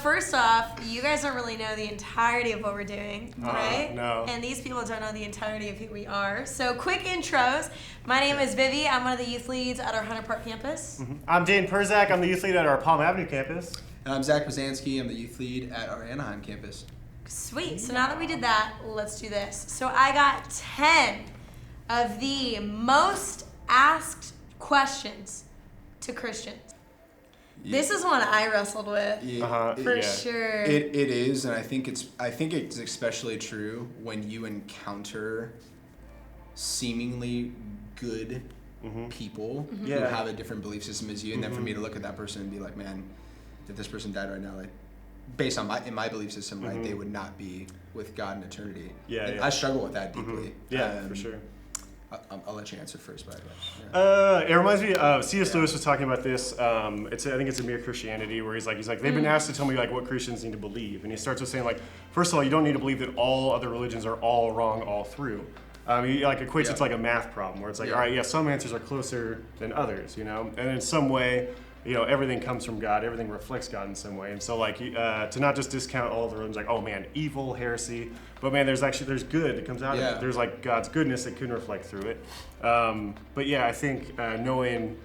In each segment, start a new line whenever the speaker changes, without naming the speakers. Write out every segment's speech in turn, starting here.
First off, you guys don't really know the entirety of what we're doing, right?
No.
And these people don't know the entirety of who we are. So quick intros. My name is Vivi. I'm one of the youth leads at our Hunter Park campus.
Mm-hmm. I'm Dane Perzak. I'm the youth lead at our Palm Avenue campus.
And I'm Zach Bazanski. I'm the youth lead at our Anaheim campus.
Sweet. So now that we did that, let's do this. So I got 10 of the most asked questions to Christians. Yeah. This is one I wrestled with sure.
It is, and I think it's especially true when you encounter seemingly good people who have a different belief system as you, and then for me to look at that person and be like, man, if this person died right now, like based on my belief system, right, they would not be with God in eternity. I struggle with that deeply.
For sure.
I'll let you answer first, but
it reminds me of C.S. Lewis was talking about this. I think it's a Mere Christianity, where he's like they've been asked to tell me like what Christians need to believe, and he starts with saying like, first of all, you don't need to believe that all other religions are all wrong all through. He like equates it to like a math problem where it's like, all right, some answers are closer than others, and in some way, everything comes from God, everything reflects God in some way, and so like to not just discount all the religions, like, oh man, evil, heresy, but man, there's good that comes out of it. There's like God's goodness that can reflect through it. But yeah, I think knowing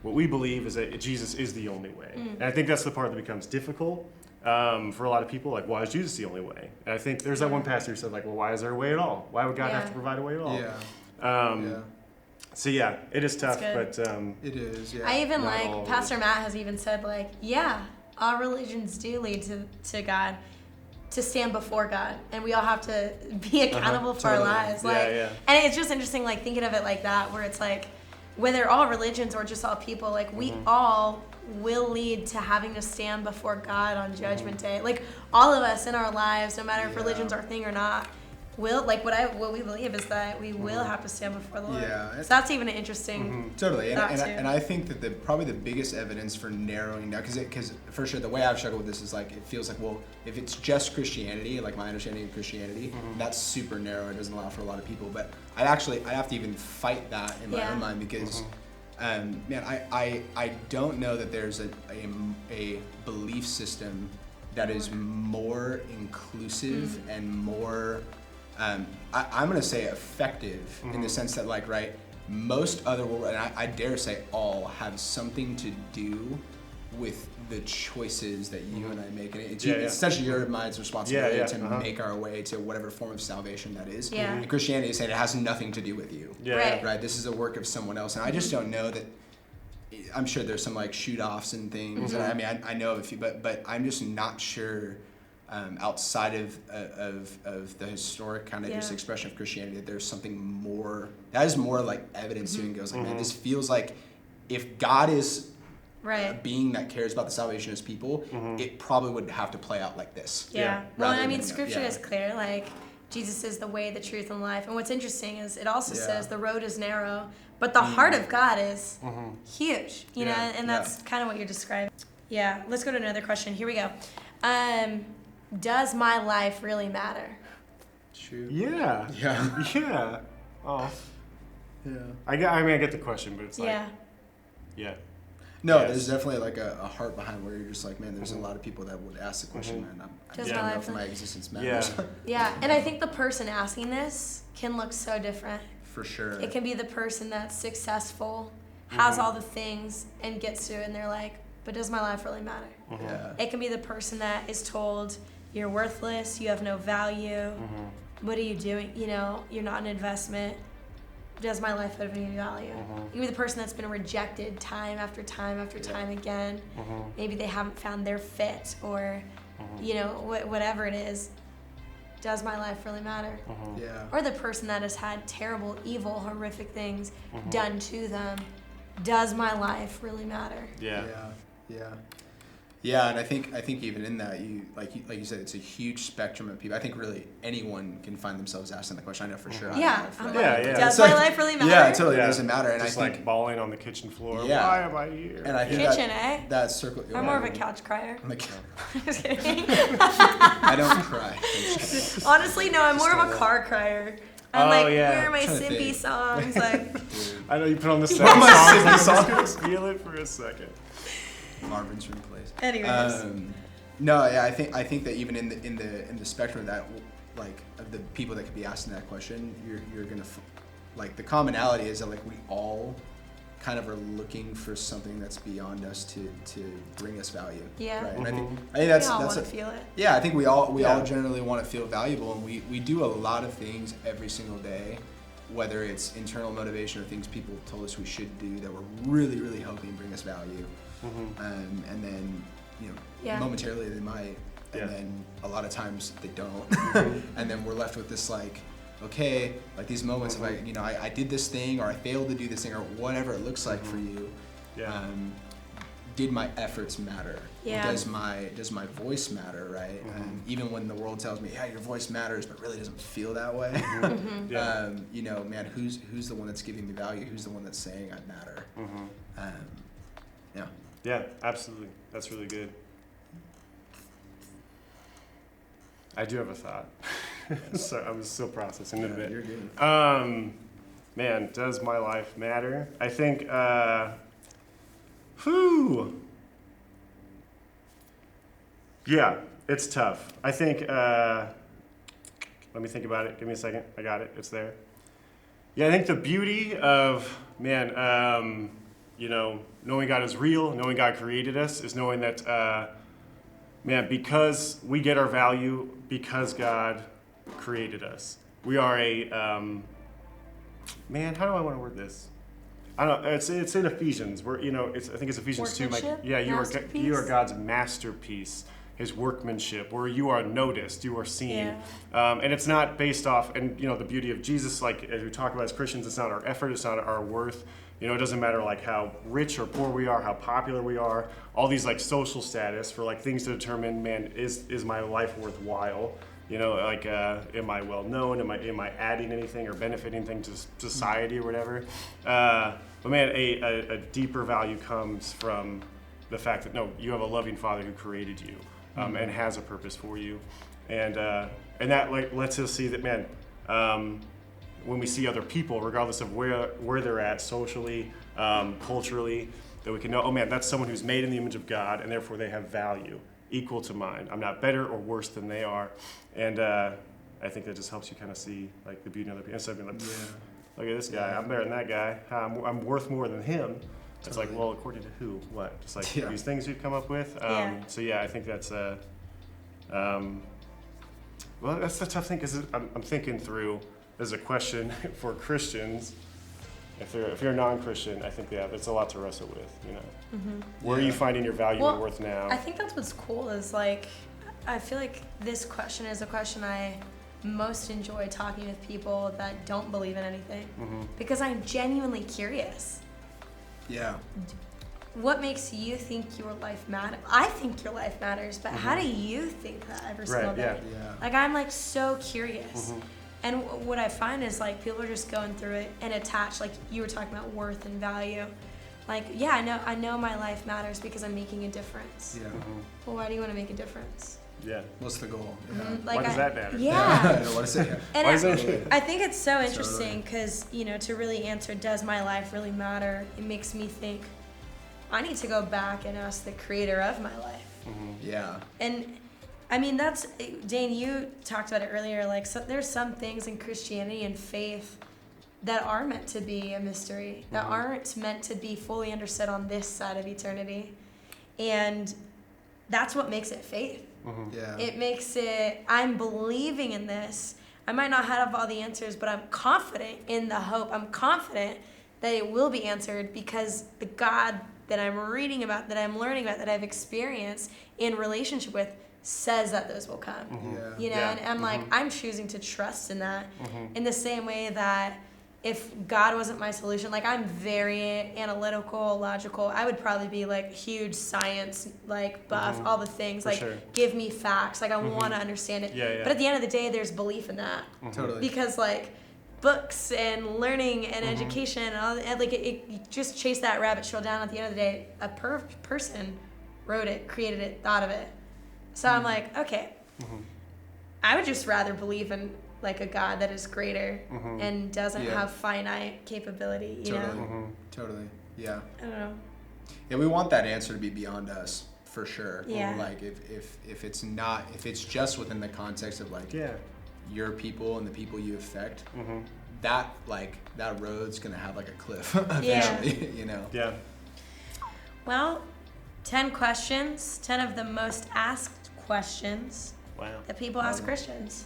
what we believe is that Jesus is the only way, and I think that's the part that becomes difficult for a lot of people. Like, why is Jesus the only way? And I think there's that one pastor who said like, well, why is there a way at all? Why would God have to provide a way at all? So yeah, it is tough, but
it is. Yeah.
I even like Pastor Matt has even said like, all religions do lead to God, to stand before God, and we all have to be accountable for our lives. And it's just interesting, like thinking of it like that, where it's like, whether all religions or just all people, like we all will lead to having to stand before God on Judgment Day. Like all of us in our lives, no matter if religion's our thing or not, will, like what we believe is that we will have to stand before the Lord. So that's even an interesting
totally. And I think that probably the biggest evidence for narrowing down, because for sure the way I've struggled with this is like, it feels like, well, if it's just Christianity, like my understanding of Christianity, that's super narrow. It doesn't allow for a lot of people. But I have to even fight that in my own mind, because I don't know that there's a belief system that is more inclusive and more I'm going to say effective in the sense that, like, right, most other world, and I dare say all, have something to do with the choices that you and I make. And it's essentially your mind's responsibility to make our way to whatever form of salvation that is. And Christianity is saying it has nothing to do with you. Right? This is a work of someone else. And I just don't know that. I'm sure there's some like shoot-offs and things. And I mean, I know of a few, but I'm just not sure. Outside of the historic kind of just expression of Christianity, that there's something more that is more like evidence to it and goes like, man, this feels like if God is a being that cares about the salvation of his people, it probably would have to play out like this.
Well, I mean, Scripture is clear. Like, Jesus is the way, the truth, and life. And what's interesting is it also says the road is narrow, but the heart of God is huge. You know, and that's kind of what you're describing. Yeah. Let's go to another question. Here we go. Does my life really matter?
True.
Yeah. Oh. Yeah. I get the question, but it's like. No,
there's definitely like a heart behind where you're just like, man, there's a lot of people that would ask the question, and I don't know if my existence matters.
And I think the person asking this can look so different.
For sure.
It can be the person that's successful, has all the things, and gets to it, and they're like, but does my life really matter? It can be the person that is told, you're worthless, you have no value, what are you doing? You're not an investment. Does my life have any value? You can be the person that's been rejected time after time after time again. Maybe they haven't found their fit, or whatever it is. Does my life really matter? Or the person that has had terrible, evil, horrific things done to them. Does my life really matter?
Yeah, and I think even in that, you like you said, it's a huge spectrum of people. I think really anyone can find themselves asking the question. I know for sure.
Does my life really matter?
Yeah, it totally doesn't matter. And
just
I think
like bawling on the kitchen floor. Why am I here?
And I think that circle.
I'm more of a couch crier.
I'm like,
just kidding.
I don't cry.
Honestly, no. I'm more of a car crier. I'm where are my simpy songs? Like,
I know you put on the sad songs. I'm just gonna steal it for a second.
Marvin's Room plays.
Anyways.
No, yeah, I think that even in the spectrum of that, like of the people that could be asking that question, you're gonna like the commonality is that like we all kind of are looking for something that's beyond us to bring us value.
Yeah.
Right.
Mm-hmm.
And I think that's
we all
that's
want to feel it.
yeah. I think we all generally want to feel valuable, and we do a lot of things every single day, whether it's internal motivation or things people told us we should do that we're really really hoping bring us value, and then momentarily they might, and then a lot of times they don't, and then we're left with this like, okay, like these moments of like, I did this thing or I failed to do this thing or whatever it looks like for you. Yeah. Did my efforts matter?
Yeah.
Does my voice matter, right? Even when the world tells me, yeah, your voice matters, but really doesn't feel that way. Man, who's the one that's giving me value? Who's the one that's saying I matter? Yeah.
Yeah, absolutely. That's really good. I do have a thought. So I'm still processing it a bit.
You're good.
Man, does my life matter? I think, yeah, it's tough. I think, let me think about it. Give me a second. I got it. It's there. Yeah, I think the beauty of, knowing God is real, knowing God created us, is knowing that, because we get our value because God created us. We are a, how do I want to word this? I don't know. It's in Ephesians. I think it's Ephesians 2. Like, yeah, you are God's masterpiece, His workmanship, where you are noticed, you are seen, and it's not based off. And the beauty of Jesus, like as we talk about as Christians, it's not our effort, it's not our worth. It doesn't matter like how rich or poor we are, how popular we are, all these like social status for like things to determine, man, is my life worthwhile? Am I well known? Am I adding anything or benefiting anything to society or whatever? But man, a deeper value comes from the fact that no, you have a loving Father who created you and has a purpose for you, and that like lets us see that, man. When we see other people, regardless of where they're at socially, culturally, that we can know, oh man, that's someone who's made in the image of God, and therefore they have value equal to mine. I'm not better or worse than they are, and I think that just helps you kind of see like the beauty in other people. Instead of being like, look at this guy, I'm better than that guy. I'm worth more than him. It's like, well, according to who? What? Just like these things you've come up with. So yeah, I think that's well, that's the tough thing because I'm thinking through. As a question for Christians, if you're a non-Christian, I think it's a lot to wrestle with. Where are you finding your value and worth now?
I think that's what's cool is like, I feel like this question is a question I most enjoy talking with people that don't believe in anything because I'm genuinely curious.
Yeah.
What makes you think your life matters? I think your life matters, but how do you think that every single day?
Yeah.
Like I'm like so curious. And what I find is like people are just going through it and attached, like you were talking about worth and value. Like, yeah, I know my life matters because I'm making a difference. Yeah. Well, why do you want to make a difference?
Yeah.
What's the goal? Yeah.
Like
why does that matter?
Yeah.
What is it?
And I think it's so
Totally.
interesting because, to really answer, does my life really matter? It makes me think, I need to go back and ask the creator of my life.
Yeah.
And I mean, that's, Dane, you talked about it earlier, like there's some things in Christianity and faith that are meant to be a mystery, that aren't meant to be fully understood on this side of eternity. And that's what makes it faith.
Yeah.
It makes it, I'm believing in this. I might not have all the answers, but I'm confident in the hope. I'm confident that it will be answered because the God that I'm reading about, that I'm learning about, that I've experienced in relationship with, says that those will come. And I'm like, I'm choosing to trust in that in the same way that if God wasn't my solution, like I'm very analytical, logical, I would probably be like huge science, like buff, all the things, like give me facts, like I want to understand it. But at the end of the day, there's belief in that.
Totally.
Because like books and learning and education, and all, and like you just chase that rabbit trail down. At the end of the day, a person wrote it, created it, thought of it. So I'm like, okay, I would just rather believe in like a God that is greater and doesn't have finite capability, you know?
Totally. Yeah.
I don't know.
Yeah, we want that answer to be beyond us for sure.
Yeah.
Like if it's just within the context of like your people and the people you affect, that road's gonna have like a cliff eventually. You know.
Yeah.
Well, 10 questions, 10 of the most asked questions that people ask Christians.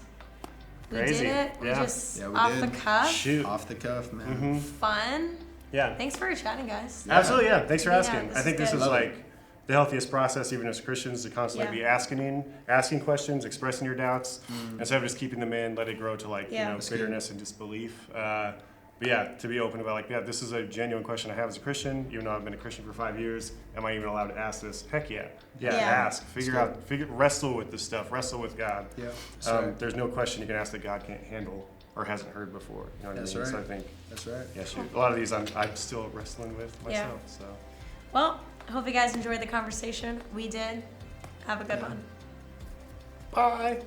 Crazy.
We did it. We just off the cuff.
Shoot.
Off the cuff, man.
Fun.
Yeah.
Thanks for chatting, guys.
Absolutely, yeah. Thanks for asking. I think this is
good.
like the healthiest process, even as Christians, to constantly be asking questions, expressing your doubts, instead of just keeping them in, let it grow to like bitterness and disbelief. But yeah, to be open about like, this is a genuine question I have as a Christian, even though I've been a Christian for 5 years. Am I even allowed to ask this? Heck yeah. Ask. Wrestle with this stuff. Wrestle with God.
Yeah.
There's no question you can ask that God can't handle or hasn't heard before. You know what I mean?
Right.
So I think
that's right.
Yeah, shoot. A lot of these I'm still wrestling with myself. So.
Well, I hope you guys enjoyed the conversation. We did. Have a good one.
Bye.